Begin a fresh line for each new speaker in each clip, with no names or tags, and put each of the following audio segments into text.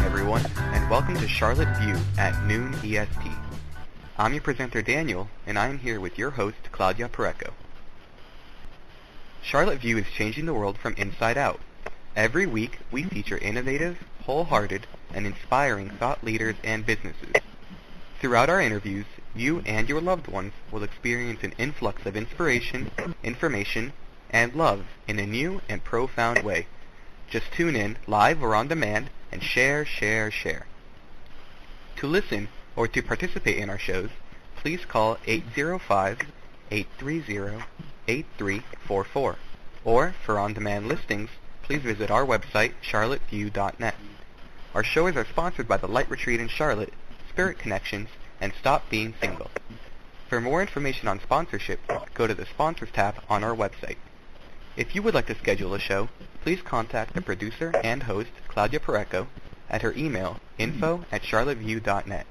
everyone, and welcome to Charlotte View at noon EST. I'm your presenter Daniel, and I am here with your host Claudia Pareco. Charlotte View is changing the world from inside out. Every week, we feature innovative, wholehearted, and inspiring thought leaders and businesses. Throughout our interviews, you and your loved ones will experience an influx of inspiration, information, and love in a new and profound way. Just tune in, live or on demand, and share. To listen or to participate in our shows, please call 805-830-8344. Or, for on-demand listings, please visit our website, charlotteview.net. Our shows are sponsored by the Light Retreat in Charlotte, Spirit Connections, and Stop Being Single. For more information on sponsorship, go to the Sponsors tab on our website. If you would like to schedule a show, please contact the producer and host, Claudia Pareco, at her email, info@charlotteview.net.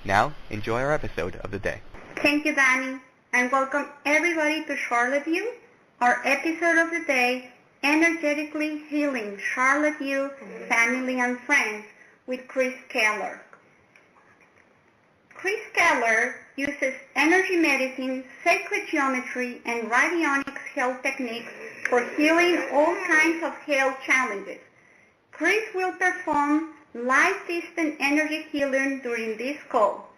Now, enjoy our episode of the day.
Thank you, Danny, and welcome everybody to Charlotte View. Our episode of the day, Energetically Healing Charlotte View, Family and Friends, with Chris Kehler. Chris Kehler uses energy medicine, sacred geometry, and radionics health techniques for healing all kinds of health challenges. Chris will perform live distant energy healing during this call.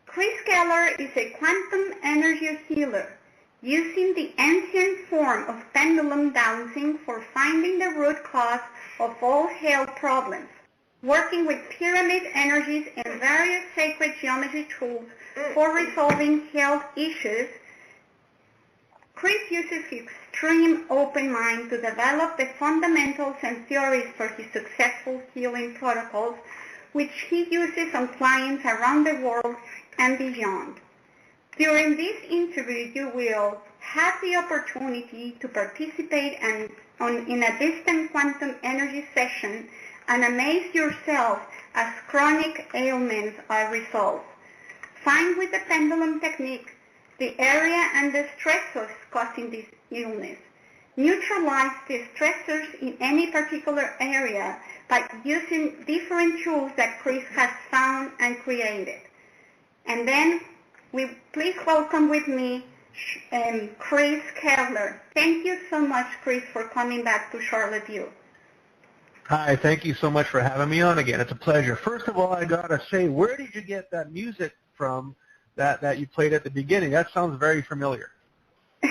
Chris Kehler is a quantum energy healer, using the ancient form of pendulum dowsing for finding the root cause of all health problems. Working with pyramid energies and various sacred geometry tools for resolving health issues, Chris uses his extreme open mind to develop the fundamentals and theories for his successful healing protocols, which he uses on clients around the world and beyond. During this interview, you will have the opportunity to participate in a distant quantum energy session and amaze yourself as chronic ailments are resolved. Find with the pendulum technique the area and the stressors causing this illness. Neutralize the stressors in any particular area by using different tools that Chris has found and created. And then, please welcome with me Chris Kehler. Thank you so much, Chris, for coming back to Charlotte View.
Hi, thank you so much for having me on again. It's a pleasure. First of all, I gotta say, where did you get that music from that you played at the beginning? That sounds very familiar.
The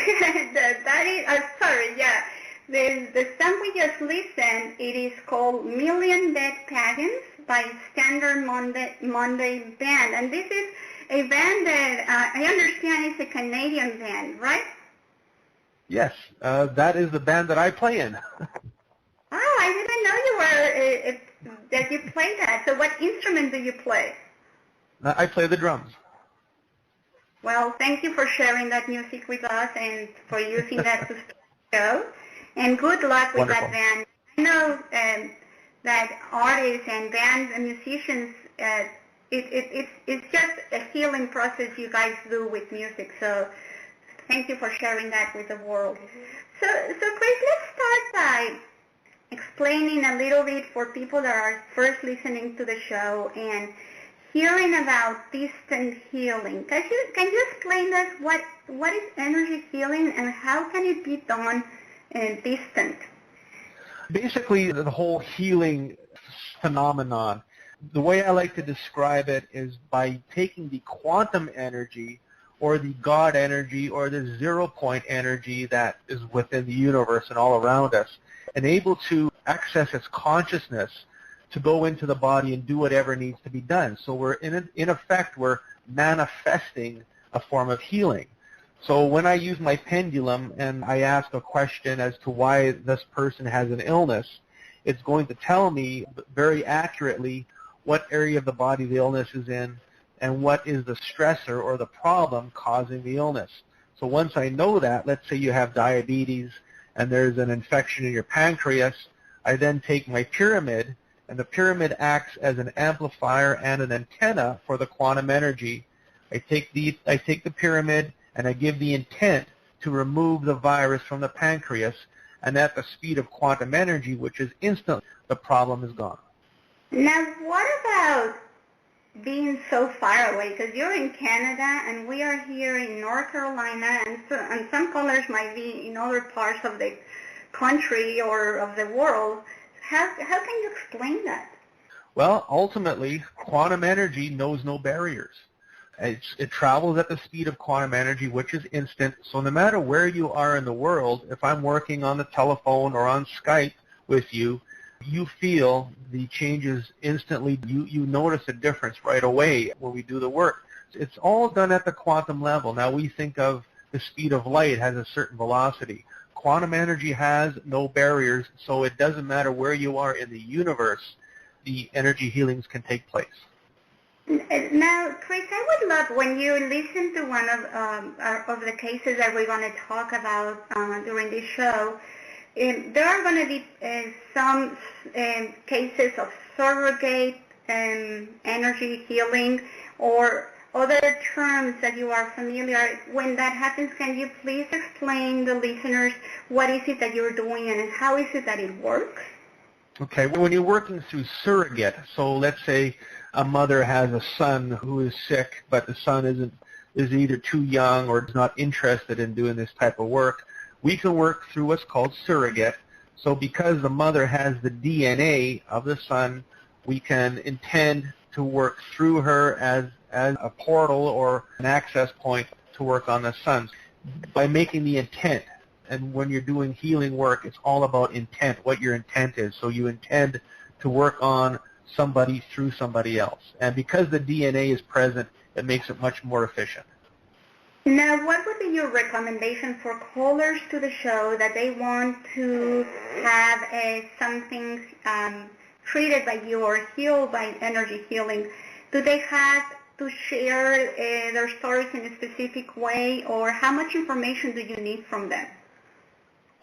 song we just listened, it is called Million Dead Pagans by Standard Monday Band. And this is a band that I understand is a Canadian band, right?
Yes, that is the band that I play in.
Oh, I didn't know that you play that. So what instrument do you play?
I play the drums.
Well, thank you for sharing that music with us and for using that to start the show. And good luck with
Wonderful.
That band. I know that artists and bands and musicians, it's just a healing process you guys do with music. So thank you for sharing that with the world. So Chris, let's start by explaining a little bit for people that are first listening to the show and hearing about distant healing. Can you explain us what is energy healing and how can it be done distant?
Basically, the whole healing phenomenon, the way I like to describe it is by taking the quantum energy or the God energy or the 0 point energy that is within the universe and all around us, and able to access its consciousness to go into the body and do whatever needs to be done. So we're in effect, we're manifesting a form of healing. So when I use my pendulum and I ask a question as to why this person has an illness, it's going to tell me very accurately what area of the body the illness is in and what is the stressor or the problem causing the illness. So once I know that, let's say you have diabetes and there's an infection in your pancreas, I then take my pyramid, and the pyramid acts as an amplifier and an antenna for the quantum energy. I take the pyramid and I give the intent to remove the virus from the pancreas, and at the speed of quantum energy, which is instant, the problem is gone.
Now, what about being so far away? Because you're in Canada and we are here in North Carolina, and some callers might be in other parts of the country or of the world. How can you explain that?
Well, ultimately, quantum energy knows no barriers. It travels at the speed of quantum energy, which is instant. So no matter where you are in the world, if I'm working on the telephone or on Skype with you, you feel the changes instantly. You notice a difference right away when we do the work. It's all done at the quantum level. Now we think of the speed of light has a certain velocity. Quantum energy has no barriers, so it doesn't matter where you are in the universe, the energy healings can take place.
Now, Chris, I would love when you listen to one of the cases that we're going to talk about during this show. There are going to be some cases of surrogate energy healing or other terms that you are familiar. When that happens, can you please explain to the listeners what is it that you're doing and how is it that it works?
Okay, when you're working through surrogate, so let's say a mother has a son who is sick, but the son is either too young or is not interested in doing this type of work, we can work through what's called surrogate. So because the mother has the DNA of the son, we can intend to work through her as a portal or an access point to work on the son by making the intent. And when you're doing healing work, it's all about intent, what your intent is. So you intend to work on somebody through somebody else. And because the DNA is present, it makes it much more efficient.
Now, what would be your recommendation for callers to the show that they want to have something treated by you or healed by energy healing? Do they have to share their stories in a specific way, or how much information do you need from them?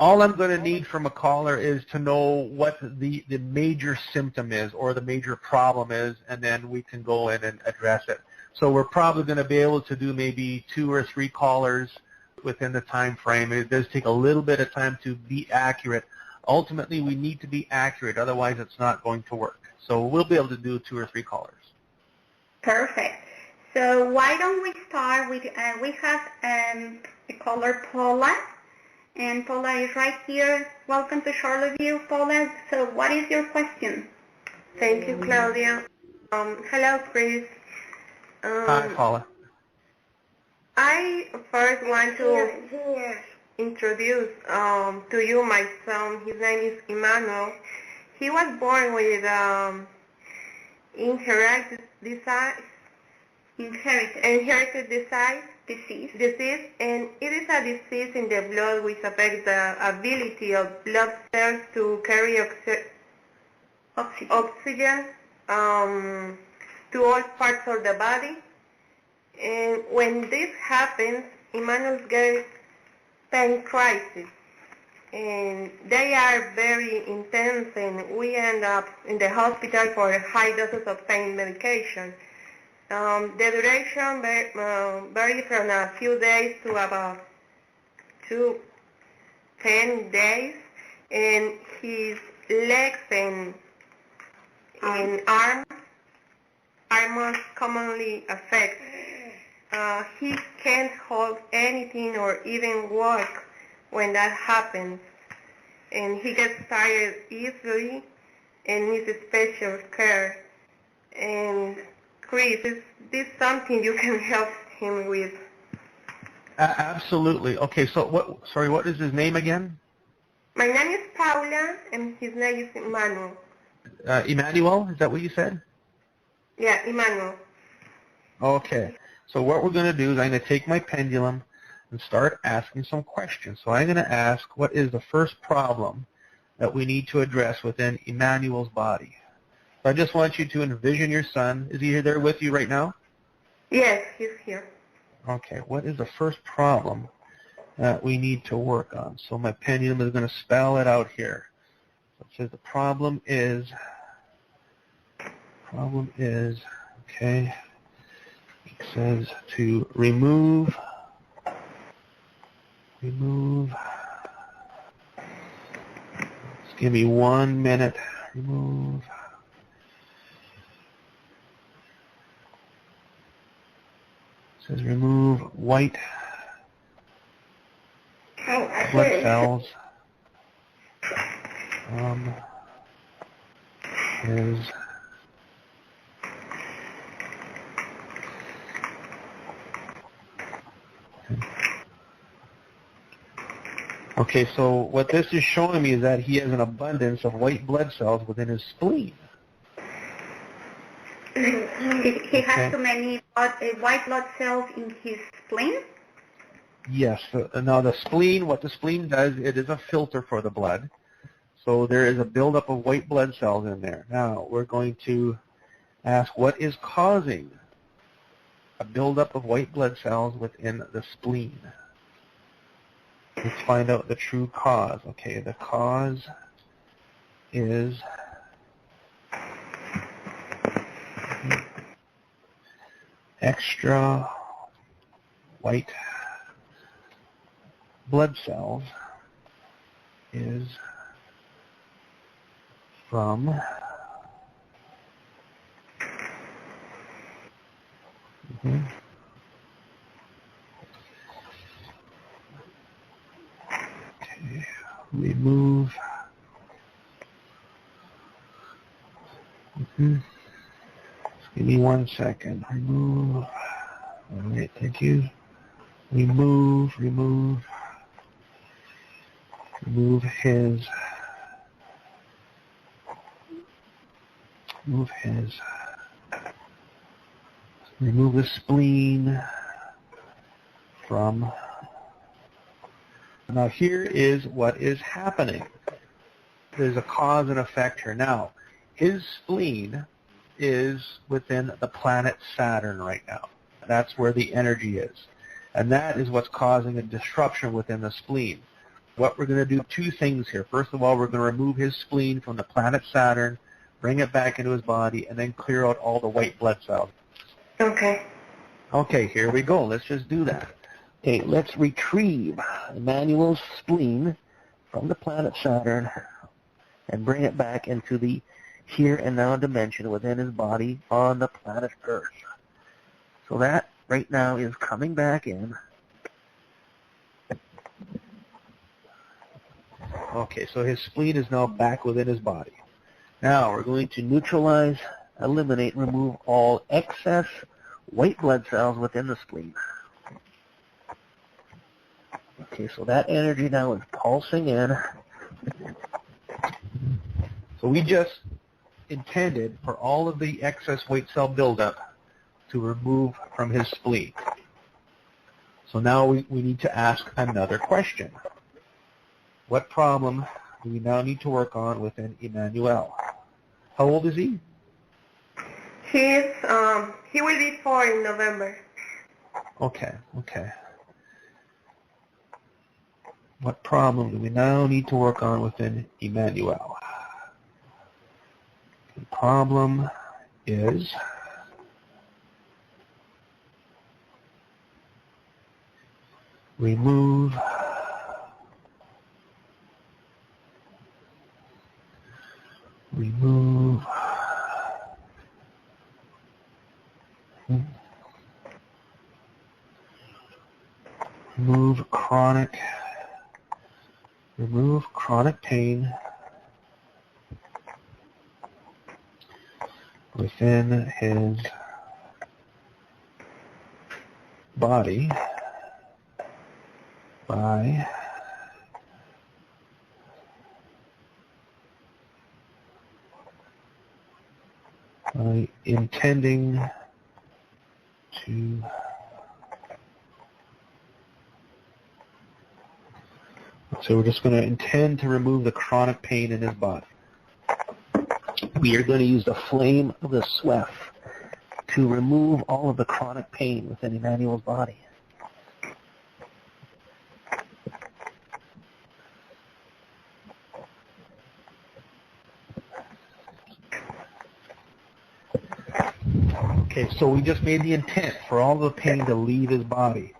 All I'm going to need from a caller is to know what the major symptom is or the major problem is, and then we can go in and address it. So we're probably going to be able to do maybe 2 or 3 callers within the time frame. It does take a little bit of time to be accurate. Ultimately, we need to be accurate, otherwise it's not going to work. So we'll be able to do 2 or 3 callers.
Perfect. So why don't we start with, we have a caller, Paula. And Paula is right here. Welcome to Charlottesville, Paula. So what is your question?
Thank you, Claudia. Hello, Chris.
Hi, Paula.
I first want to introduce to you my son. His name is Emmanuel. He was born with inherited disease, and it is a disease in the blood which affects the ability of blood cells to carry oxygen to all parts of the body. And when this happens, Emmanuel gets pain crisis, and they are very intense, and we end up in the hospital for high doses of pain medication. The duration varies from a few days to about 10 days, and his legs and arms are most commonly affected. He can't hold anything or even walk when that happens, and he gets tired easily and needs special care. And Chris, is this something you can help him with?
Absolutely. Okay, so what is his name again?
My name is Paula, and his name is Emmanuel.
Emmanuel, is that what you said?
Yeah, Emmanuel.
Okay. So what we're going to do is I'm going to take my pendulum and start asking some questions. So I'm going to ask, what is the first problem that we need to address within Emmanuel's body? So I just want you to envision your son. Is he there with you right now?
Yes, he's here.
Okay. What is the first problem that we need to work on? So my pendulum is going to spell it out here. So it says the problem is, okay, it says to remove, just give me 1 minute, remove says remove white blood cells from his Okay, so what this is showing me is that he has an abundance of white blood cells within his spleen.
He has too many white blood cells in his spleen?
Yes. Now the spleen, what the spleen does, it is a filter for the blood. So there is a buildup of white blood cells in there. Now we're going to ask what is causing a buildup of white blood cells within the spleen. Let's find out the true cause. Okay, the cause is extra white blood cells is from remove give me 1 second. Remove. All right, thank you. Remove the spleen from. Now here is what is happening. There's a cause and effect here. Now, his spleen is within the planet Saturn right now. That's where the energy is. And that is what's causing a disruption within the spleen. What we're going to do, 2 things here. First of all, we're going to remove his spleen from the planet Saturn, bring it back into his body, and then clear out all the white blood cells.
Okay.
Okay, here we go. Let's just do that. Okay, let's retrieve Emmanuel's spleen from the planet Saturn and bring it back into the here and now dimension within his body on the planet Earth. So that right now is coming back in. Okay, so his spleen is now back within his body. Now we're going to neutralize, eliminate, remove all excess white blood cells within the spleen. Okay, so that energy now is pulsing in. So we just intended for all of the excess white cell buildup to remove from his spleen. So now we need to ask another question. What problem do we now need to work on within Emmanuel? How old is he?
He will be 4 in November.
Okay. What problem do we now need to work on within Emmanuel? The problem is remove chronic pain within his body by intending to so we're just going to intend to remove the chronic pain in his body. We are going to use the flame of the sweat to remove all of the chronic pain within Emmanuel's body. Okay, so we just made the intent for all the pain to leave his body.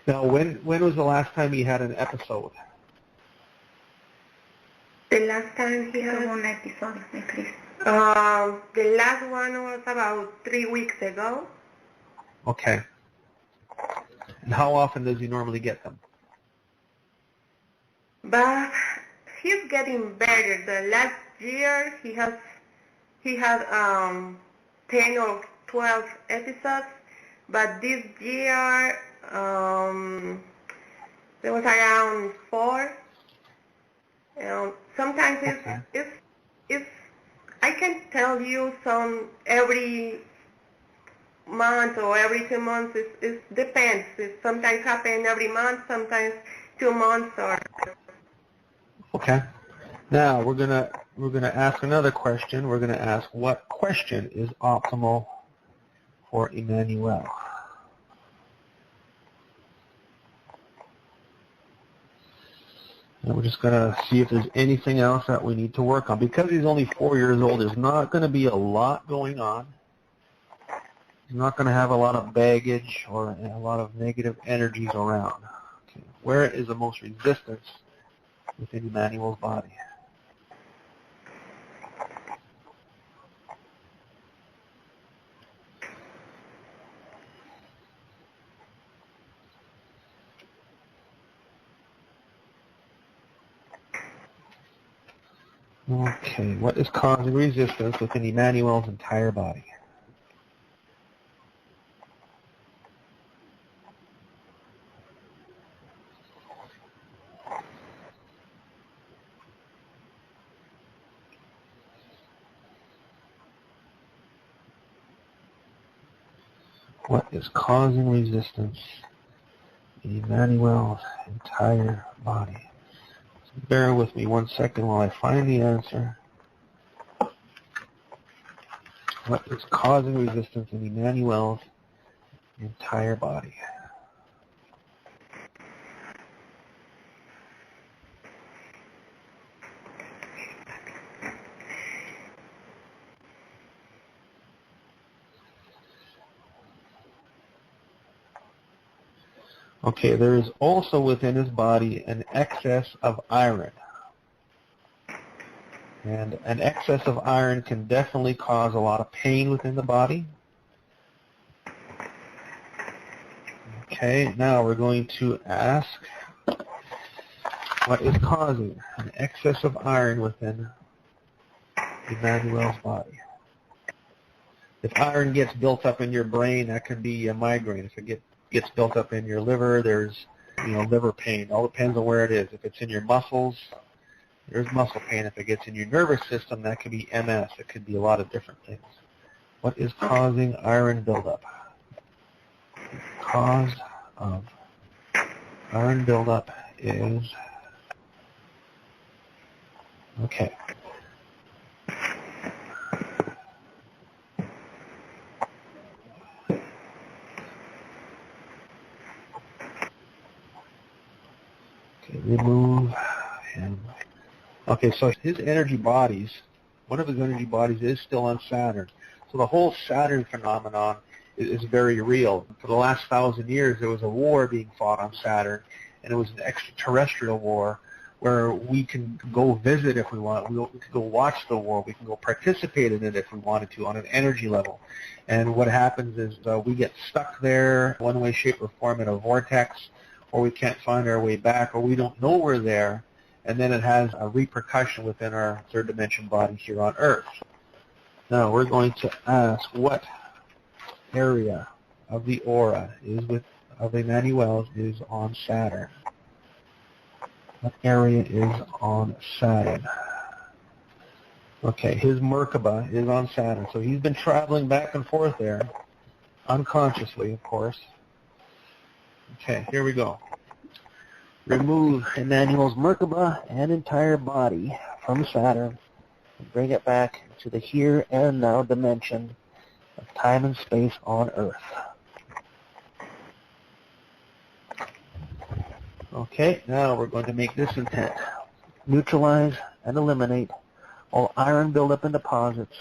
Now, when was the last time he had an episode?
The last time he had
un episodio de crisis.
The last one was about 3 weeks ago.
Okay. And how often does he normally get them?
But he's getting better. The last year he had 10 or 12 episodes, but this year there was around 4. Sometimes it's I can tell you some every month or every 2 months. It depends. It sometimes happen every month, sometimes 2 months or.
Okay. Now we're gonna ask another question. We're gonna ask, what question is optimal for Emmanuel? And we're just gonna see if there's anything else that we need to work on. Because he's only 4 years old, there's not gonna be a lot going on. He's not gonna have a lot of baggage or a lot of negative energies around. Okay. Where is the most resistance within Emmanuel's body? Okay, what is causing resistance within Emmanuel's entire body? What is causing resistance in Emmanuel's entire body? Bear with me 1 second while I find the answer. What is causing resistance in Emmanuel's entire body? Okay, there is also within his body an excess of iron. And an excess of iron can definitely cause a lot of pain within the body. Okay, now we're going to ask, what is causing an excess of iron within Emmanuel's body? If iron gets built up in your brain, that can be a migraine. If it gets built up in your liver, there's liver pain. All depends on where it is. If it's in your muscles, there's muscle pain. If it gets in your nervous system, that could be MS. It could be a lot of different things. What is causing iron buildup? The cause of iron buildup is, okay. Remove him. Okay, so his energy bodies, one of his energy bodies is still on Saturn. So the whole Saturn phenomenon is very real. For the last 1,000 years, there was a war being fought on Saturn, and it was an extraterrestrial war where we can go visit if we want. We can go watch the war. We can go participate in it if we wanted to on an energy level. And what happens is we get stuck there one way, shape, or form in a vortex, or we can't find our way back, or we don't know we're there, and then it has a repercussion within our third dimension body here on Earth. Now we're going to ask, what area of the aura of Emmanuel's is on Saturn? What area is on Saturn? Okay, his Merkaba is on Saturn, so he's been traveling back and forth there, unconsciously, of course. Okay, here we go. Remove Emmanuel's Merkaba and entire body from Saturn and bring it back to the here and now dimension of time and space on Earth. Okay, now we're going to make this intent. Neutralize and eliminate all iron buildup and deposits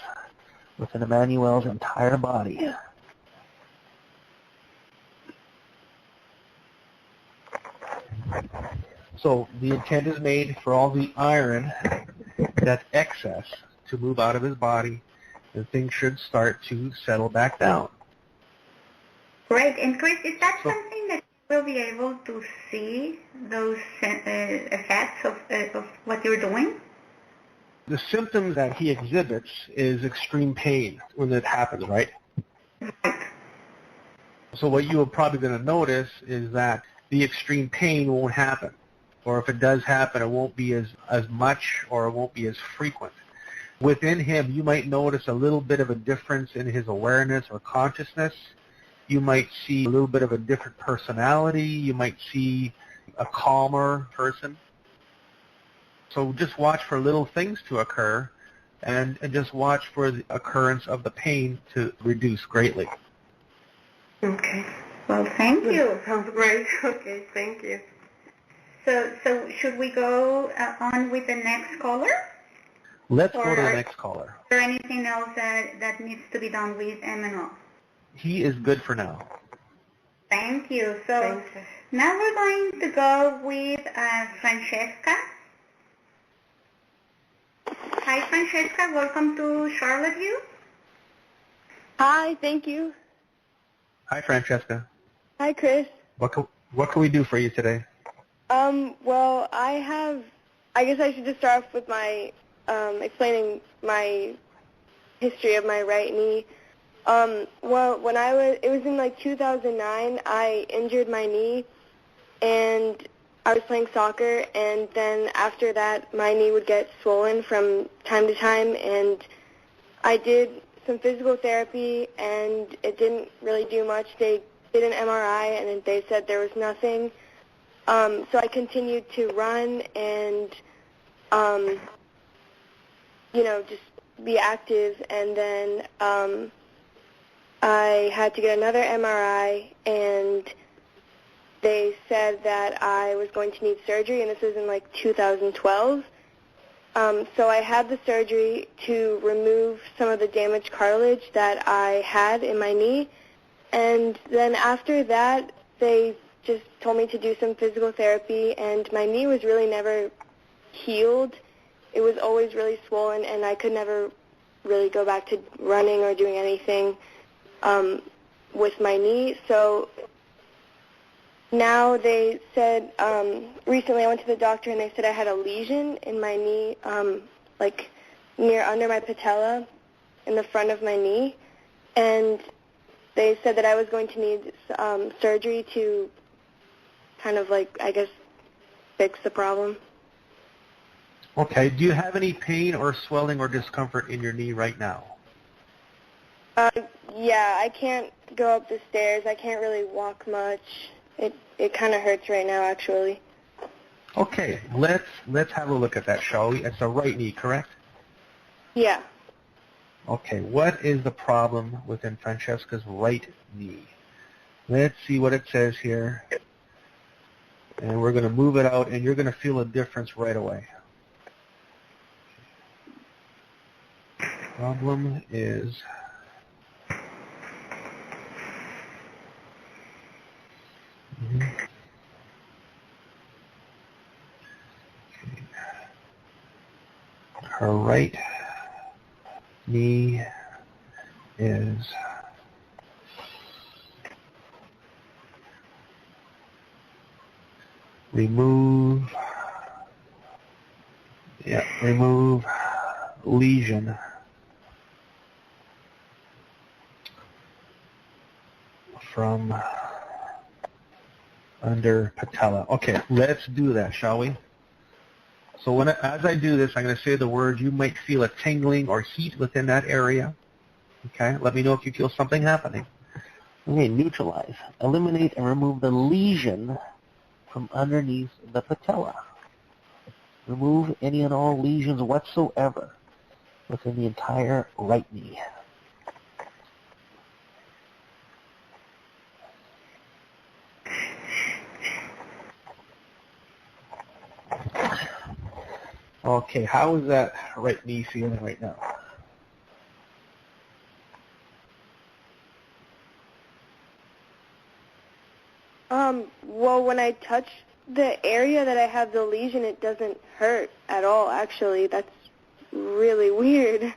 within Emmanuel's entire body. So the intent is made for all the iron that's excess to move out of his body, and things should start to settle back down.
Great. And Chris, is that something that will be able to see those effects of what you're doing?
The symptoms that he exhibits is extreme pain when it happens, right?
Right.
So what you are probably going to notice is that the extreme pain won't happen. Or if it does happen, it won't be as much or it won't be as frequent. Within him, you might notice a little bit of a difference in his awareness or consciousness. You might see a little bit of a different personality. You might see a calmer person. So just watch for little things to occur and just watch for the occurrence of the pain to reduce greatly.
Okay. Well, thank you.
Sounds great. Okay, thank you.
So should we go on with the next caller?
Let's go to the next caller.
Is there anything else that needs to be done with Emmanuel?
He is good for now.
Thank you. So
Thank you.
now we're going to go with Francesca. Hi, Francesca. Welcome to Charlottesville.
Hi, thank you.
Hi, Francesca.
Hi, Chris.
What can we do for you today?
Well, I guess I should just start off with my, explaining my history of my right knee. Well, it was in like 2009, I injured my knee, and I was playing soccer, and then after that, my knee would get swollen from time to time, and I did some physical therapy, and it didn't really do much. They did an MRI, and they said there was nothing. So I continued to run and, just be active, and then I had to get another MRI, and they said that I was going to need surgery, and this was in like 2012. So I had the surgery to remove some of the damaged cartilage that I had in my knee, and then after that, they just told me to do some physical therapy, and my knee was really never healed. It was always really swollen, and I could never really go back to running or doing anything with my knee. So now they said, recently I went to the doctor, and they said I had a lesion in my knee, like near under my patella in the front of my knee, and they said that I was going to need surgery to kind of like, I guess, fix the problem.
Okay. Do you have any pain or swelling or discomfort in your knee right now?
Yeah, I can't go up the stairs. I can't really walk much. It kind of hurts right now, actually.
Okay. Let's have a look at that, shall we? It's the right knee, correct?
Yeah.
Okay. What is the problem within Francesca's right knee? Let's see what it says here. And we're going to move it out, and you're going to feel a difference right away. Problem is her right knee is remove lesion from under patella. Okay, let's do that, shall we? So as I do this, I'm going to say the word. You might feel a tingling or heat within that area. Okay, let me know if you feel something happening.
Okay, neutralize. Eliminate and remove the lesion from underneath the patella. Remove any and all lesions whatsoever within the entire right knee.
Okay, how is that right knee feeling right now?
Well, when I touch the area that I have the lesion, it doesn't hurt at all, actually. That's really weird.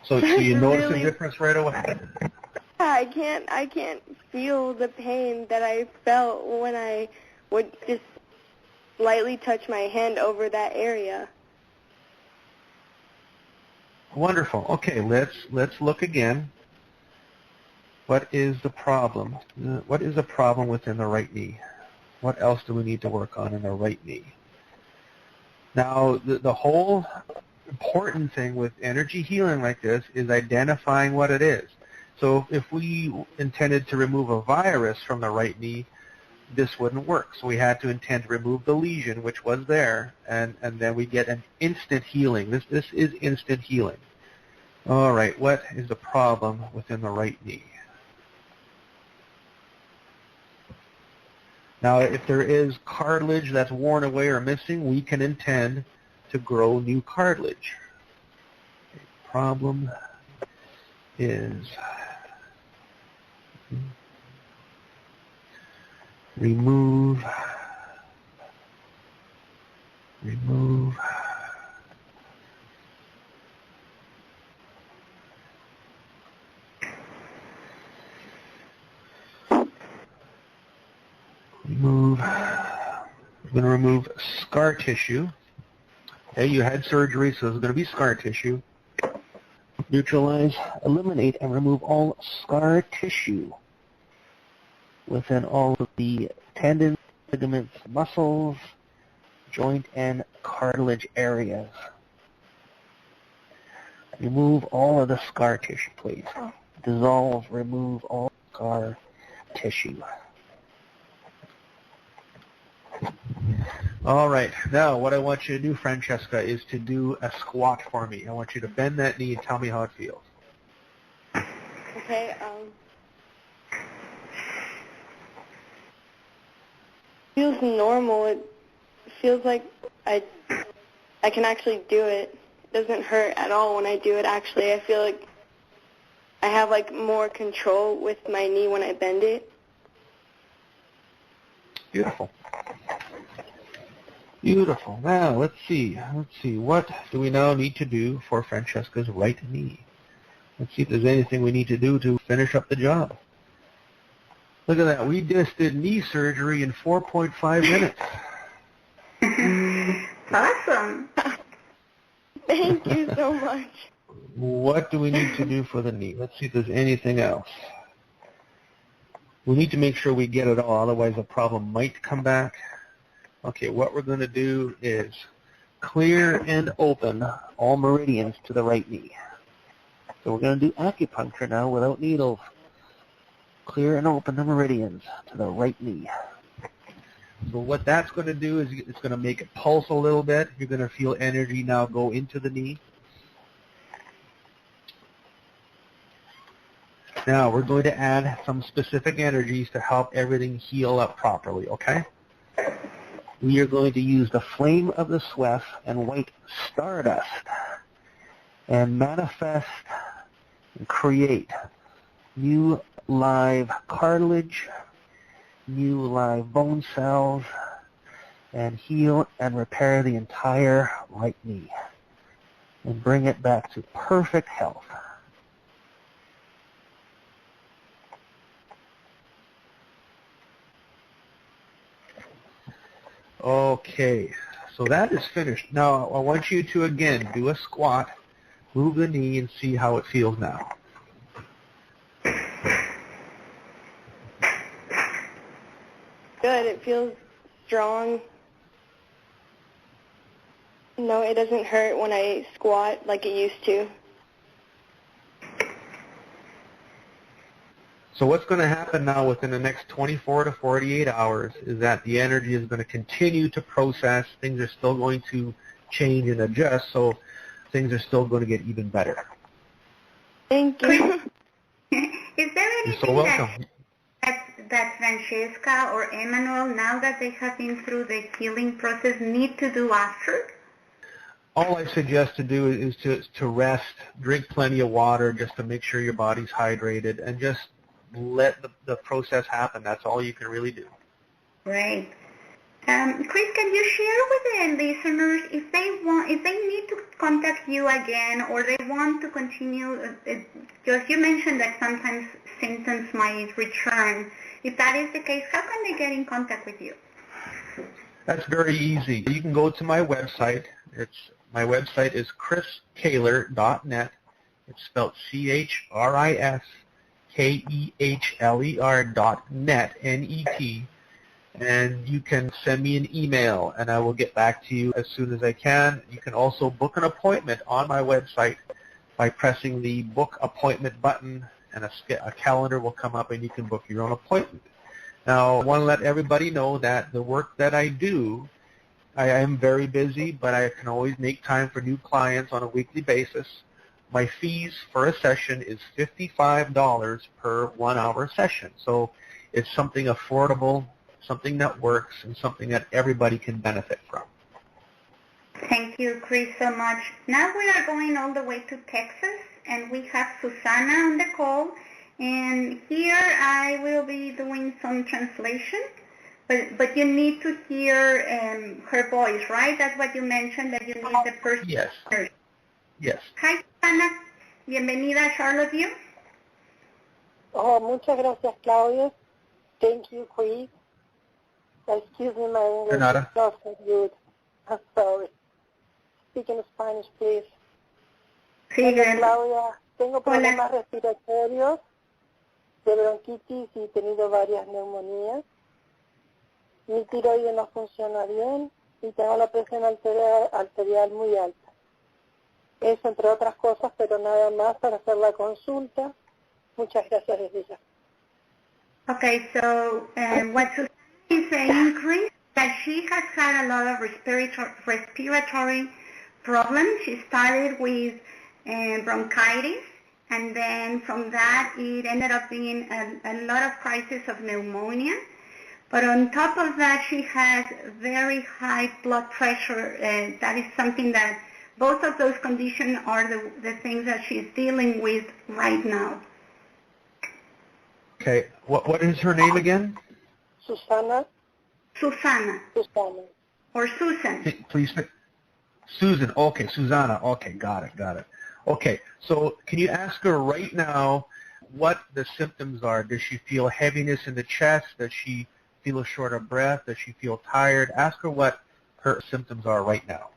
So you notice
really,
a difference right away?
I can't feel the pain that I felt when I would just lightly touch my hand over that area.
Wonderful. Okay, let's look again. What is the problem? What is the problem within the right knee? What else do we need to work on in the right knee? Now, the whole important thing with energy healing like this is identifying what it is. So if we intended to remove a virus from the right knee, this wouldn't work. So we had to intend to remove the lesion, which was there, and then we get an instant healing. This is instant healing. All right, what is the problem within the right knee? Now, if there is cartilage that's worn away or missing, we can intend to grow new cartilage. The problem is remove we're going to remove scar tissue. Okay, you had surgery, so there's going to be scar tissue.
Neutralize, eliminate, and remove all scar tissue within all of the tendons, ligaments, muscles, joint, and cartilage areas. Remove all of the scar tissue, please. Dissolve, remove all scar tissue.
All right, now what I want you to do, Francesca, is to do a squat for me. I want you to bend that knee and tell me how it feels.
Okay, feels normal. It feels like I can actually do it. It doesn't hurt at all when I do it, actually. I feel like I have, like, more control with my knee when I bend it.
Beautiful. Beautiful. Now, let's see. What do we now need to do for Francesca's right knee? Let's see if there's anything we need to do to finish up the job. Look at that. We just did knee surgery in 4.5 minutes.
Awesome.
Thank you so much.
What do we need to do for the knee? Let's see if there's anything else. We need to make sure we get it all, otherwise the problem might come back. Okay, what we're going to do is clear and open all meridians to the right knee. So we're going to do acupuncture now without needles. Clear and open the meridians to the right knee. So what that's going to do is it's going to make it pulse a little bit. You're going to feel energy now go into the knee. Now we're going to add some specific energies to help everything heal up properly, okay?
We are going to use the flame of the sweat and white stardust and manifest and create new live cartilage, new live bone cells, and heal and repair the entire right knee and bring it back to perfect health.
Okay, so that is finished. Now I want you to again do a squat, move the knee, and see how it feels now.
Good. It feels strong. No, it doesn't hurt when I squat like it used to.
So what's going to happen now within the next 24 to 48 hours is that the energy is going to continue to process. Things are still going to change and adjust, so things are still going to get even better.
Thank you.
Is there
You're so
anything
welcome.
that Francesca or Emmanuel, now that they have been through the healing process, need to do after?
All I suggest to do is to rest, drink plenty of water just to make sure your body's hydrated, and just let the process happen. That's all you can really do.
Great. Chris, can you share with the listeners if they need to contact you again, or they want to continue? Just you mentioned that sometimes symptoms might return. If that is the case, how can they get in contact with you?
That's very easy. You can go to my website. My website is chriskehler.net. It's spelled ChrisKehler.net, N-E-T. And you can send me an email, and I will get back to you as soon as I can. You can also book an appointment on my website by pressing the book appointment button, and a calendar will come up, and you can book your own appointment. Now, I want to let everybody know that the work that I do, I am very busy, but I can always make time for new clients on a weekly basis. My fees for a session is $55 per 1 hour session. So it's something affordable, something that works, and something that everybody can benefit from.
Thank you, Chris, so much. Now we are going all the way to Texas, and we have Susana on the call. And here I will be doing some translation, but you need to hear her voice, right? That's what you mentioned, that you need the person.
Yes. Yes.
Hi, Susana. Bienvenida a Charlotte View.
Oh, muchas gracias, Claudia. Thank you, Chris. Excuse me, my English is not so good. I'm sorry. Speak in Spanish, please.
Sí,
Hola, Claudia. Tengo problemas respiratorios, de bronquitis y he tenido varias neumonías. Mi tiroides no funciona bien y tengo la presión arterial muy alta. Eso entre otras cosas, pero nada más para hacer la consulta. Muchas gracias desde ya.
Okay, so what Susana is saying, Chris, that she has had a lot of respiratory problems. She started with bronchitis, and then from that it ended up being a lot of crises of pneumonia. But on top of that, she has very high blood pressure. That is something that both of those conditions are the things that she's dealing with right now.
Okay. What is her name again?
Susana.
Susana.
Susana.
Or Susan.
Please. Susan. Okay. Susanna. Okay. Got it. Okay. So can you ask her right now what the symptoms are? Does she feel heaviness in the chest? Does she feel short of breath? Does she feel tired? Ask her what her symptoms are right now.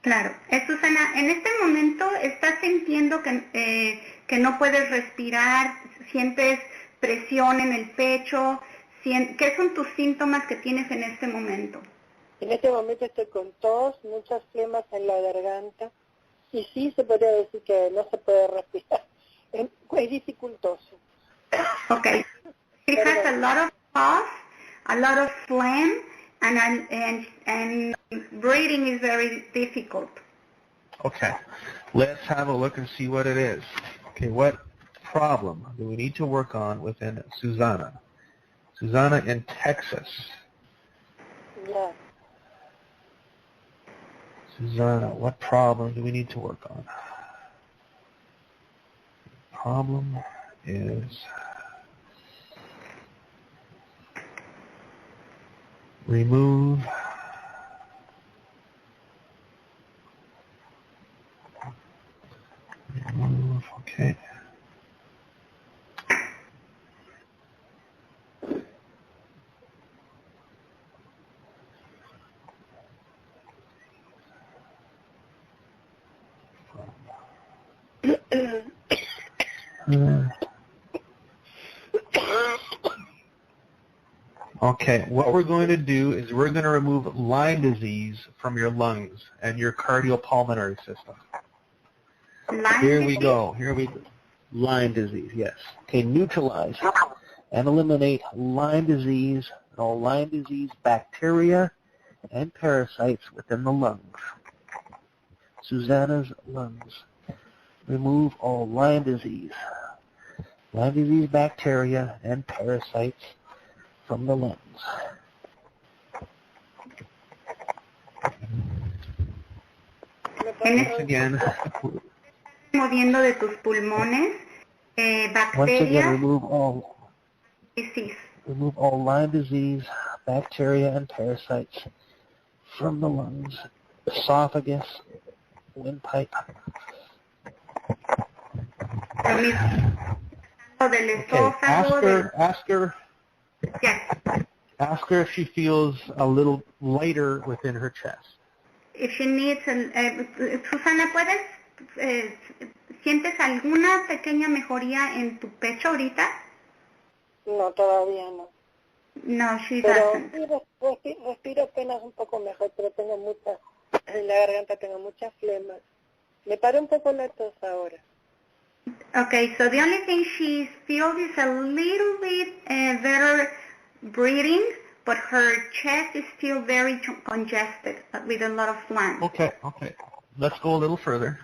Claro. Susana, en este momento estás sintiendo que no puedes respirar, sientes presión en el pecho. ¿Qué son tus síntomas que tienes en este momento?
En este momento estoy con tos, muchas flemas en la garganta y sí se podría decir que no se puede respirar. Es dificultoso.
Okay. She has a lot of cough, a lot of phlegm, and breathing is very difficult.
Okay. Let's have a look and see what it is. Okay, what problem do we need to work on within Susana? Susana in Texas.
Yeah.
Susana, what problem do we need to work on? The problem is remove okay. Okay, what we're going to do is we're going to remove Lyme disease from your lungs and your cardiopulmonary system. Here we go. Lyme disease, yes. Okay, neutralize and eliminate Lyme disease and all Lyme disease bacteria and parasites within the lungs. Susana's lungs. Remove all Lyme disease bacteria and parasites from the lungs. Once again,
moviendo de tus pulmones, bacterias,
remove all Lyme disease
bacteria and parasites from the lungs, esophagus, windpipe.
Del
Okay,
esófago.
ask her if she feels a little lighter within her chest.
If she needs, Susana, ¿sientes alguna pequeña mejoría en tu pecho ahorita?
No, todavía no.
No, she
Pero
doesn't.
sí, respiro apenas un poco mejor, pero tengo en la garganta tengo mucha flema. Me paró un poco la tos ahora.
Okay, so the only thing she feels is a little bit better breathing, but her chest is still very congested with a lot of phlegm.
Okay. Let's go a little further.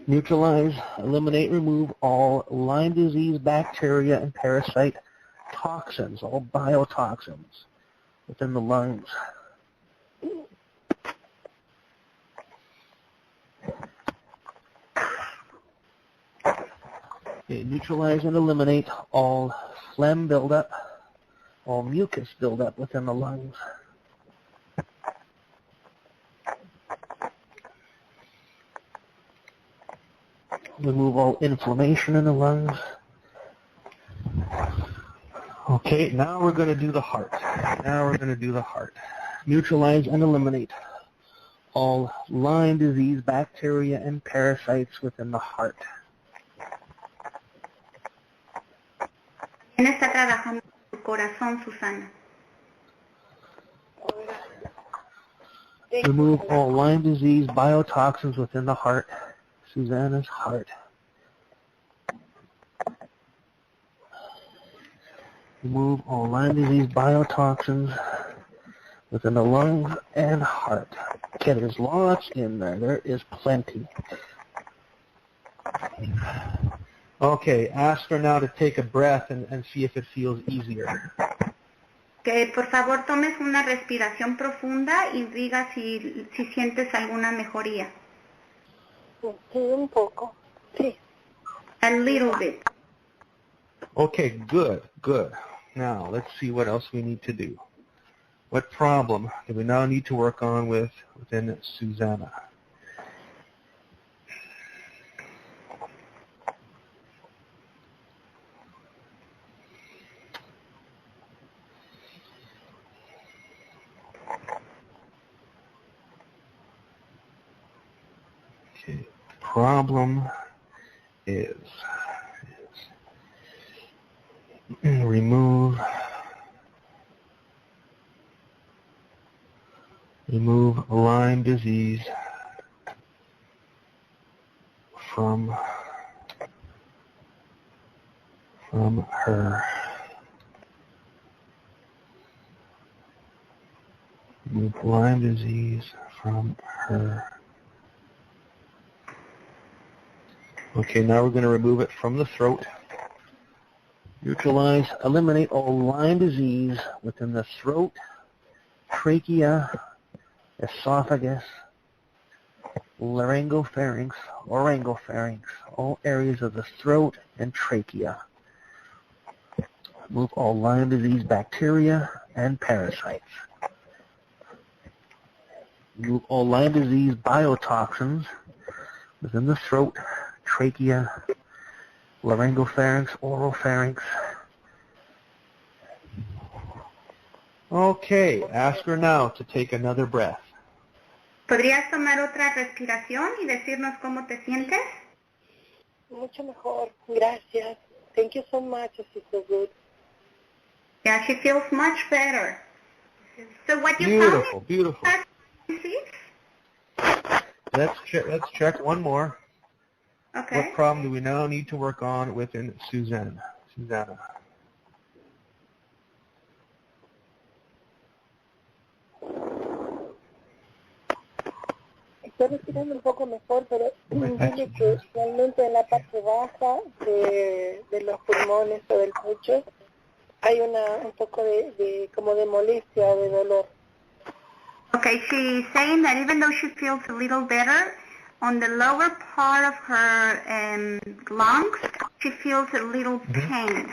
Neutralize, eliminate, remove all Lyme disease bacteria and parasite toxins, all biotoxins within the lungs. Okay, neutralize and eliminate all phlegm buildup, all mucus buildup within the lungs. Remove all inflammation in the lungs.
Okay, now we're going to do the heart.
Neutralize and eliminate all Lyme disease bacteria and parasites within the heart.
¿Quién está trabajando en tu corazón, Susana?
Remove all Lyme disease biotoxins within the heart. Susanna's heart. Remove all Lyme disease biotoxins within the lungs and heart. Okay, there's lots in there. There is plenty.
Okay, ask her now to take a breath and see if it feels easier.
Que por favor tomes una respiración profunda y diga si sientes alguna mejoría.
Sí, un poco. Sí.
A little bit.
Okay, good. Now, let's see what else we need to do. What problem do we now need to work on within Susanna? Okay, problem is remove Lyme disease from her. Remove Lyme disease from her. Okay, now we're going to remove it from the throat.
Neutralize, eliminate all Lyme disease within the throat, trachea, esophagus, laryngopharynx, oropharynx, all areas of the throat and trachea. Remove all Lyme disease bacteria and parasites. Remove all Lyme disease biotoxins within the throat, trachea, laryngopharynx, oropharynx.
Okay, ask her now to take another breath.
¿Podrías tomar otra respiración y decirnos cómo te sientes?
Mucho mejor. Gracias. Thank you so much. It's so good.
Yeah, she feels much better. So what you
Beautiful.
found
Let's check one more.
Okay.
What problem do we now need to work on within Susanna?
Estoy respirando un poco mejor, pero dile que realmente en la parte baja de los pulmones o del pecho hay un poco como de molestia o de dolor.
Okay, she's saying that even though she feels a little better, on the lower part of her lungs, she feels a little pain.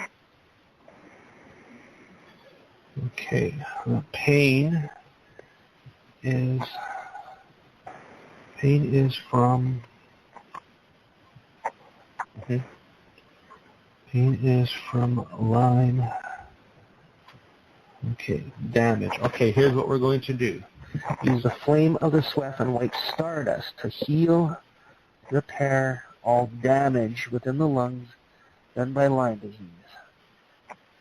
Okay, the pain is from Lyme. Okay, damage. Okay, here's what we're going to do. Use the flame of the sweat and white stardust to heal, repair all damage within the lungs done by Lyme disease.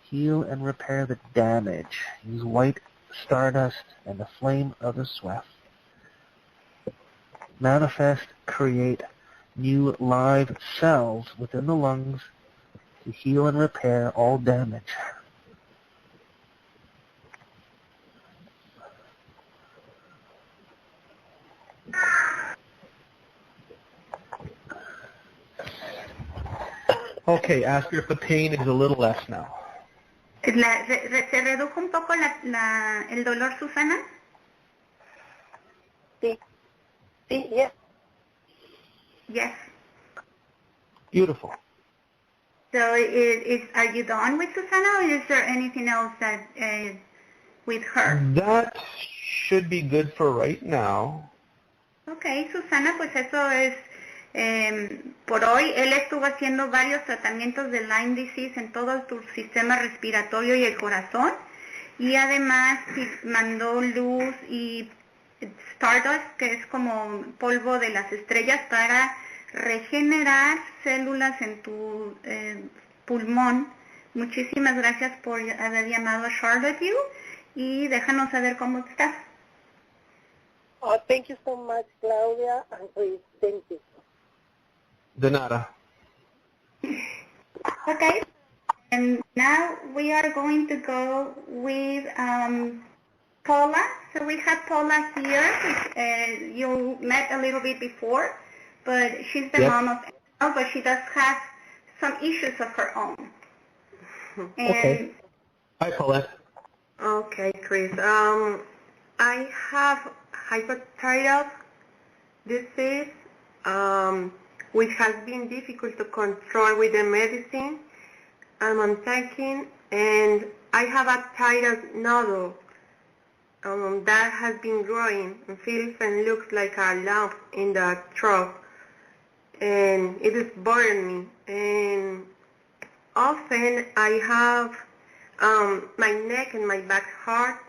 Heal and repair the damage. Use white stardust and the flame of the sweat. Manifest, create new live cells within the lungs to heal and repair all damage. Okay, ask her if the pain is a little less now.
¿Se redujo un poco el dolor, Susana?
Sí. Sí, yes.
Yes.
Beautiful.
So are you done with Susana, or is there anything else that with her?
That should be good for right now.
Okay, Susana, pues eso es por hoy. Él estuvo haciendo varios tratamientos de Lyme disease en todo tu sistema respiratorio y el corazón, y además mandó luz y stardust, que es como polvo de las estrellas, para regenerar células en tu pulmón. Muchísimas gracias por haber llamado a Charlotte View y déjanos saber cómo estás.
Oh, thank you so much, Claudia, and Chris. Thank you.
De nada.
Okay, and now we are going to go with Paula. So we have Paula here. You met a little bit before, but she's the mom of Al, but she does have some issues of her own.
Okay. Hi, Paulette.
Okay, Chris. I have hyperthyroid disease, which has been difficult to control with the medicine I'm taking, and I have a thyroid nodule that has been growing and feels and looks like a lump in the throat, and it is bothering me. And often I have my neck and my back hurt.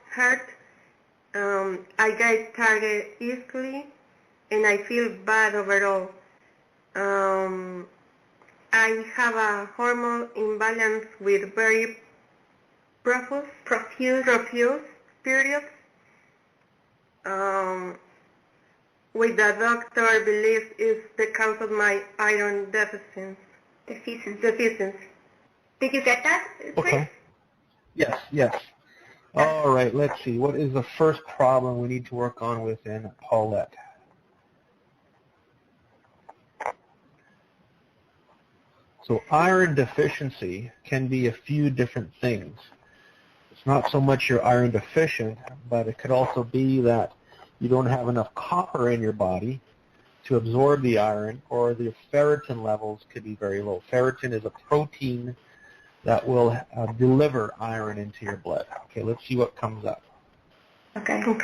I get tired easily, and I feel bad overall. I have a hormone imbalance with very profuse periods, which the doctor believes is the cause of my iron deficiency.
Did you get that, Chris?
Okay. Yes. All right, let's see. What is the first problem we need to work on within Paulette? So iron deficiency can be a few different things. It's not so much you're iron deficient, but it could also be that you don't have enough copper in your body to absorb the iron, or the ferritin levels could be very low. Ferritin is a protein that will deliver iron into your blood. Okay, let's see what comes up.
Okay.
So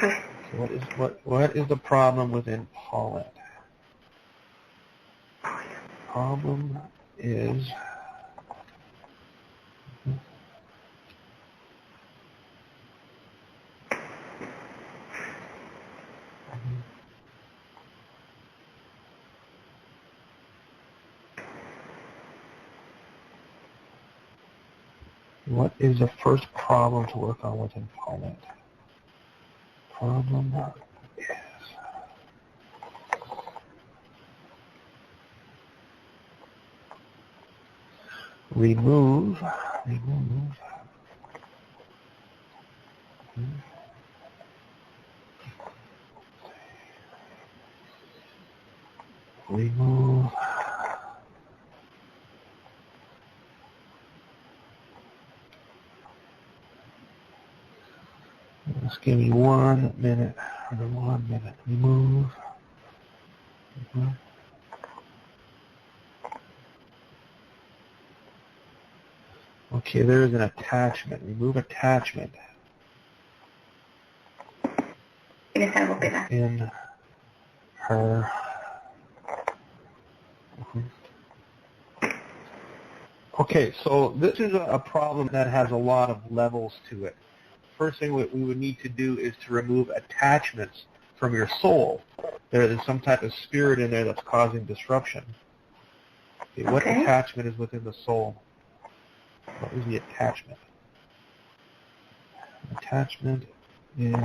what is the problem within Paulette? Problem is what is the first problem to work on within Paulette? Problem is remove just give me 1 minute. Remove. Okay, there is an attachment. Remove attachment.
Tienes algo que dar.
In her. Okay, so this is a problem that has a lot of levels to it. First thing we would need to do is to remove attachments from your soul. There is some type of spirit in there that's causing disruption. Okay, what attachment is within the soul? What is the attachment? Attachment is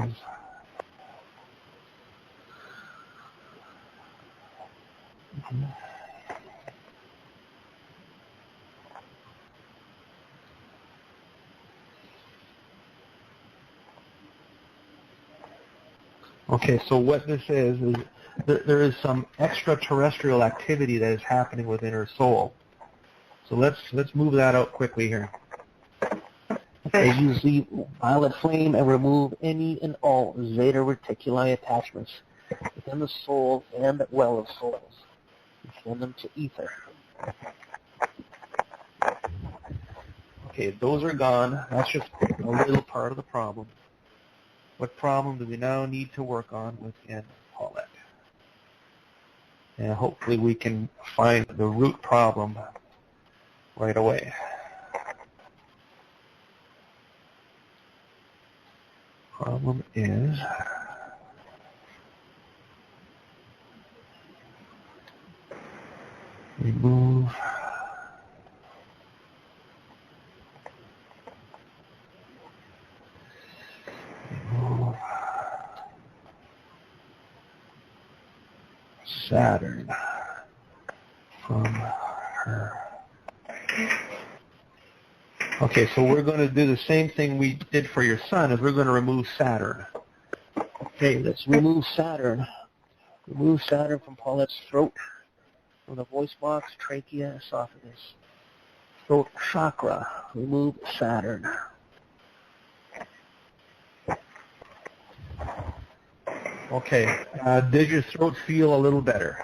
okay, so what this is there is some extraterrestrial activity that is happening within her soul. So let's move that out quickly here.
Okay, use the violet flame and remove any and all zeta reticuli attachments within the soul and well of souls. Send them to ether.
Okay, those are gone. That's just a little part of the problem. What problem do we now need to work on within Paulette? And hopefully we can find the root problem right away. Problem is remove Saturn from her. Okay, so we're going to do the same thing we did for your son, is we're going to remove Saturn.
Okay, let's remove Saturn. Remove Saturn from Paulette's throat, from the voice box, trachea, esophagus. Throat chakra. Remove Saturn.
Okay, did your throat feel a little better?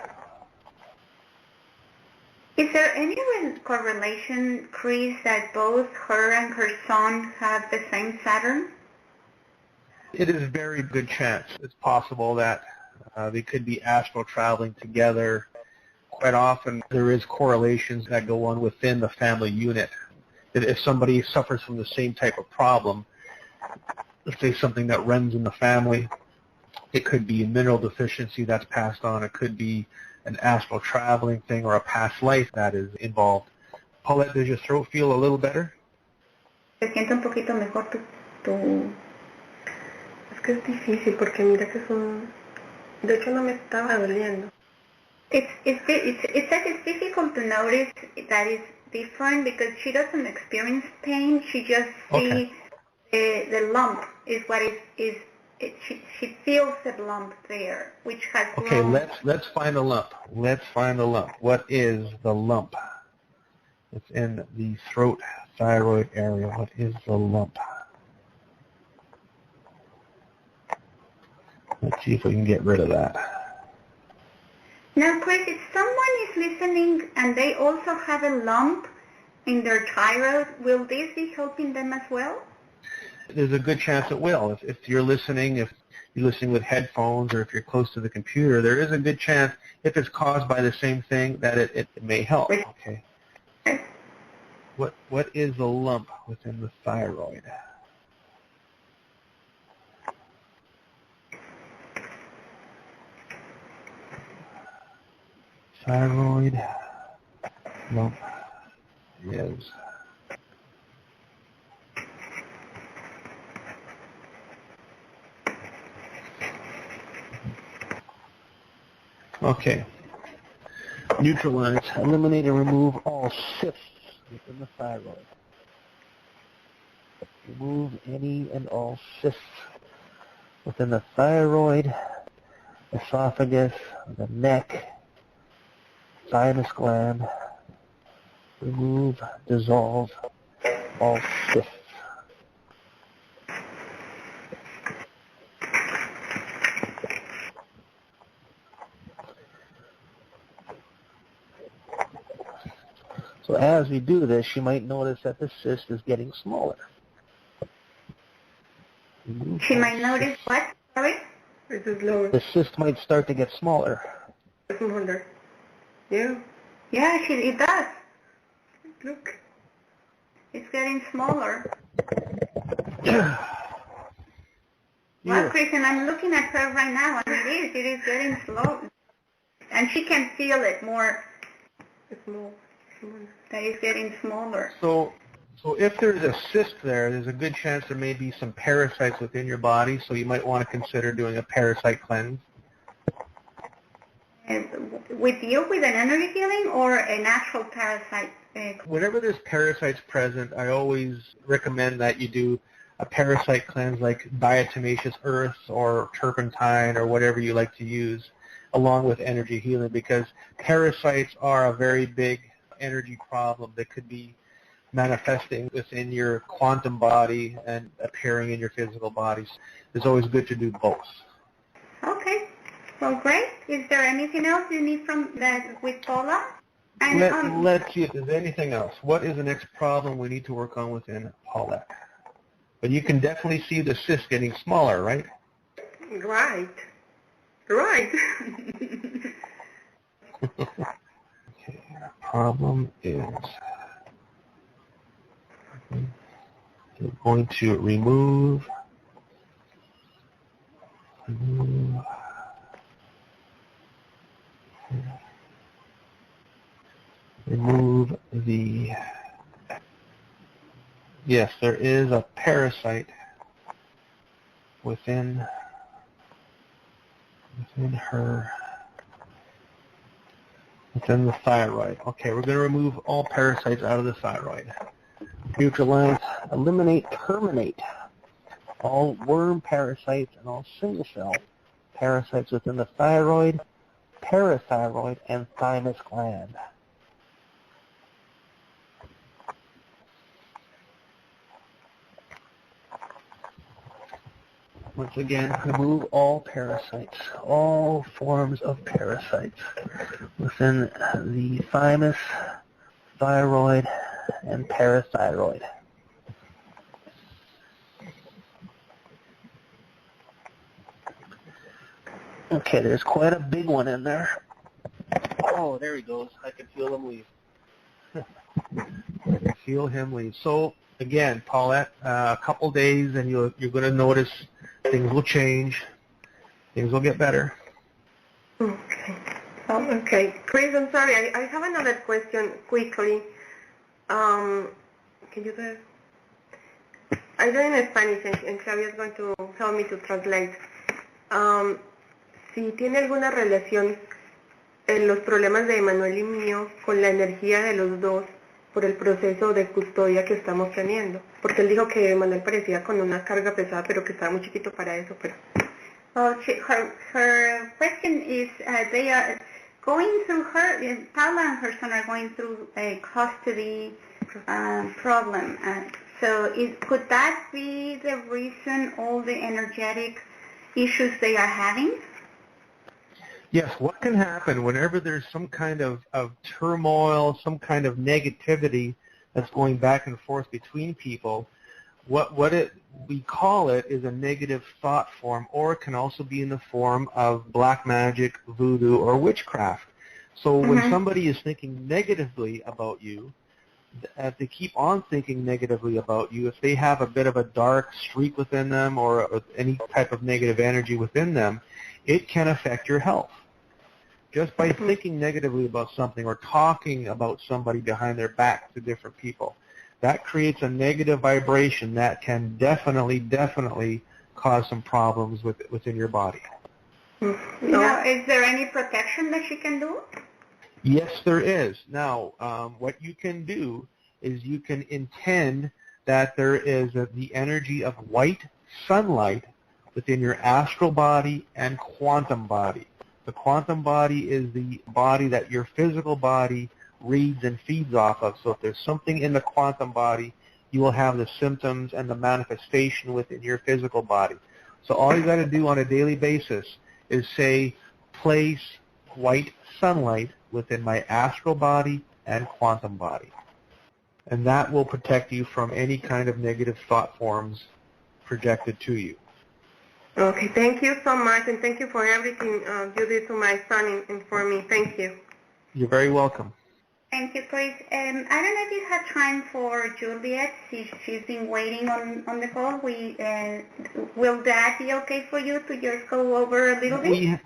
Is there any correlation, Chris, that both her and her son have the same Saturn?
It is a very good chance. It's possible that they could be astral traveling together. Quite often there is correlations that go on within the family unit. If somebody suffers from the same type of problem, let's say something that runs in the family, it could be a mineral deficiency that's passed on. It could be an astral traveling thing or a past life that is involved. Paulette, does your throat feel a little better?
Se siente un poquito mejor tu... Es que es difícil porque mira que es un... De hecho no me estaba doliendo.
It says it's difficult to notice that it's different because she doesn't experience pain. She just sees the lump is what is. She feels the lump there, which has grown.
Okay, let's find the lump. Let's find the lump. What is the lump? It's in the throat thyroid area. What is the lump? Let's see if we can get rid of that.
Now, Chris, if someone is listening and they also have a lump in their thyroid, will this be helping them as well?
There's a good chance it will. If you're listening with headphones or if you're close to the computer, there is a good chance, if it's caused by the same thing, that it may help. Okay. What is the lump within the thyroid? Thyroid lump is okay.
Neutralize, eliminate and remove all cysts within the thyroid. Remove any and all cysts within the thyroid, esophagus, the neck, thymus gland. Remove, dissolve all cysts. So as we do this, you might notice that the cyst is getting smaller.
She might notice what? Sorry?
It is lower.
The cyst might start to get smaller.
Smaller. Yeah.
Yeah, it does.
Look.
It's getting smaller.
Yeah.
Well, Kristen, I'm looking at her right now, and it is getting slow. And she can feel it more.
Small.
That it's getting smaller.
So if there's a cyst there, there's a good chance there may be some parasites within your body, so you might want to consider doing a parasite cleanse.
With an energy healing or a natural parasite?
Whenever there's parasites present, I always recommend that you do a parasite cleanse like diatomaceous earth or turpentine or whatever you like to use, along with energy healing, because parasites are a very big energy problem that could be manifesting within your quantum body and appearing in your physical bodies. It's always good to do both.
Okay. Well, great. Is there anything else you need from that with Paula? And,
Let's see if there's anything else. What is the next problem we need to work on within Paulette? But you can definitely see the cyst getting smaller, right?
Right. Right.
Okay, the problem is you're going to remove the, yes, there is a parasite within the thyroid. Okay, we're going to remove all parasites out of the thyroid.
Neutralize, eliminate, terminate all worm parasites and all single cell parasites within the thyroid, parathyroid, and thymus gland. Once again, remove all parasites, all forms of parasites within the thymus, thyroid, and parathyroid. Okay, there's quite a big one in there. Oh, there he goes. I can feel him leave.
I can feel him leave. So, again, Paulette, a couple days and you're going to notice things will change. Things will get better.
Okay. Okay. Chris, I'm sorry. I have another question quickly. Can you do it? I do it in Spanish and Xavier is going to help me to translate. Si tiene alguna relación en los problemas de Emanuel y mío con la energía de los dos por el proceso de custodia que estamos teniendo. Porque él dijo que Emanuel parecía con una carga pesada, pero que estaba muy chiquito para eso. Pero...
Well, her question is, they are going through Paula and her son are going through a custody problem. So could that be the reason all the energetic issues they are having?
Yes, what can happen whenever there's some kind of turmoil, some kind of negativity that's going back and forth between people, we call it is a negative thought form, or it can also be in the form of black magic, voodoo, or witchcraft. So when somebody is thinking negatively about you, if they keep on thinking negatively about you, if they have a bit of a dark streak within them or any type of negative energy within them, it can affect your health. Just by thinking negatively about something or talking about somebody behind their back to different people, that creates a negative vibration that can definitely cause some problems within your body.
Now, is there any protection that she can do?
Yes, there is. Now, what you can do is you can intend that there is the energy of white sunlight within your astral body and quantum body. The quantum body is the body that your physical body reads and feeds off of. So if there's something in the quantum body, you will have the symptoms and the manifestation within your physical body. So all you got to do on a daily basis is say, place white sunlight within my astral body and quantum body. And that will protect you from any kind of negative thought forms projected to you.
Okay, thank you so much, and thank you for everything you did to my son and for me. Thank you.
You're very welcome.
Thank you, Chris. I don't know if you have time for Juliet. She's been waiting on the call. Will that be okay for you to just go over a little bit?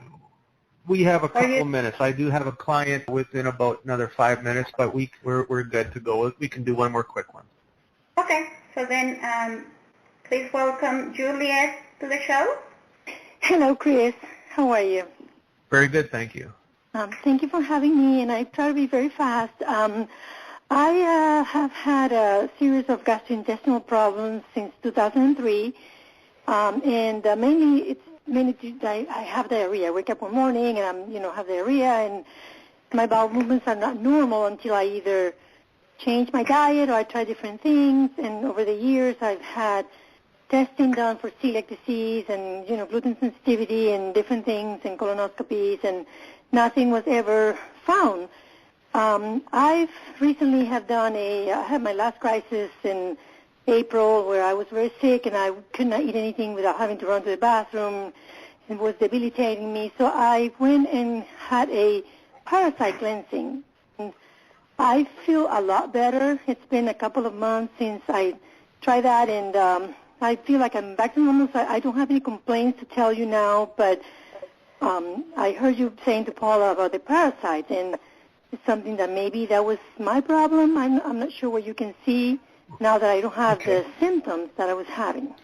We have a couple of minutes. I do have a client within about another 5 minutes, but we're good to go. We can do one more quick one.
Okay, so then please welcome Juliet to the show.
Hello, Chris. How are you?
Very good, thank you.
Thank you for having me, and I try to be very fast. I have had a series of gastrointestinal problems since 2003, and mainly I have diarrhea. I wake up one morning and have diarrhea, and my bowel movements are not normal until I either change my diet or I try different things. And over the years, I've had testing done for celiac disease and gluten sensitivity and different things and colonoscopies, and nothing was ever found. I've recently I had my last crisis in April where I was very sick and I could not eat anything without having to run to the bathroom. It was debilitating me. So I went and had a parasite cleansing. And I feel a lot better. It's been a couple of months since I tried that, and I feel like I'm back to normal. So I don't have any complaints to tell you now, but I heard you saying to Paula about the parasites, and it's something that maybe that was my problem. I'm not sure what you can see now that I don't have the symptoms that I was having.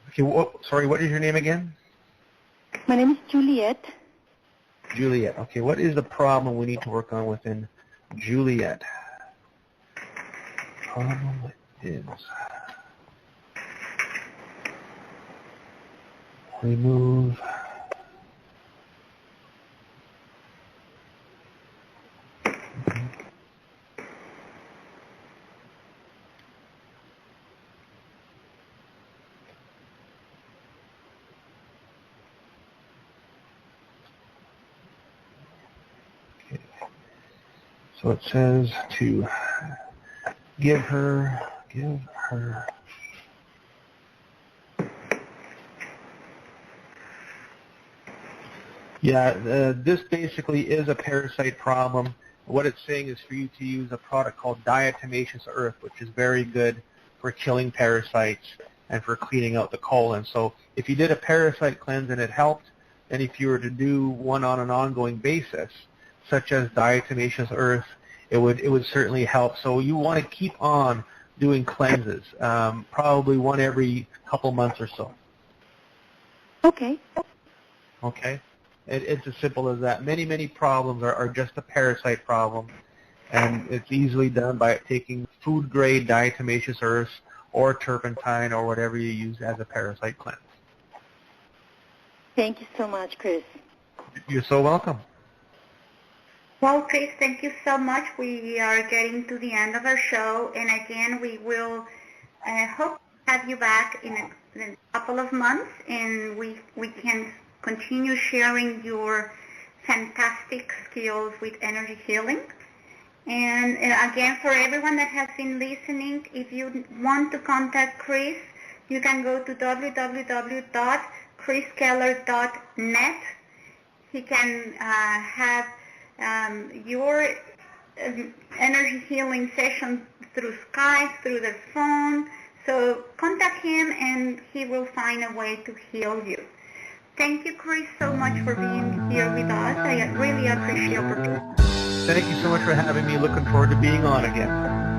Okay, sorry, what is your name again?
My name is Juliet.
Juliet. Okay, what is the problem we need to work on within Juliet? Problem is remove So it says to give her. Yeah, this basically is a parasite problem. What it's saying is for you to use a product called diatomaceous earth, which is very good for killing parasites and for cleaning out the colon. So if you did a parasite cleanse and it helped, and if you were to do one on an ongoing basis, such as diatomaceous earth, it would certainly help. So you want to keep on doing cleanses, probably one every couple months or so.
Okay.
Okay. It's as simple as that. Many problems are just a parasite problem, and it's easily done by taking food-grade diatomaceous earth or turpentine or whatever you use as a parasite cleanse.
Thank you so much, Chris.
You're so welcome.
Well, Chris, thank you so much. We are getting to the end of our show, and again, we will hope to have you back in a couple of months, and we can continue sharing your fantastic skills with energy healing. And again, for everyone that has been listening, if you want to contact Chris, you can go to www.chriskeller.net. He can have your energy healing session through Skype, through the phone. So contact him and he will find a way to heal you. Thank you, Chris, so much for being here with us. I really appreciate your participation.
Thank you so much for having me. Looking forward to being on again.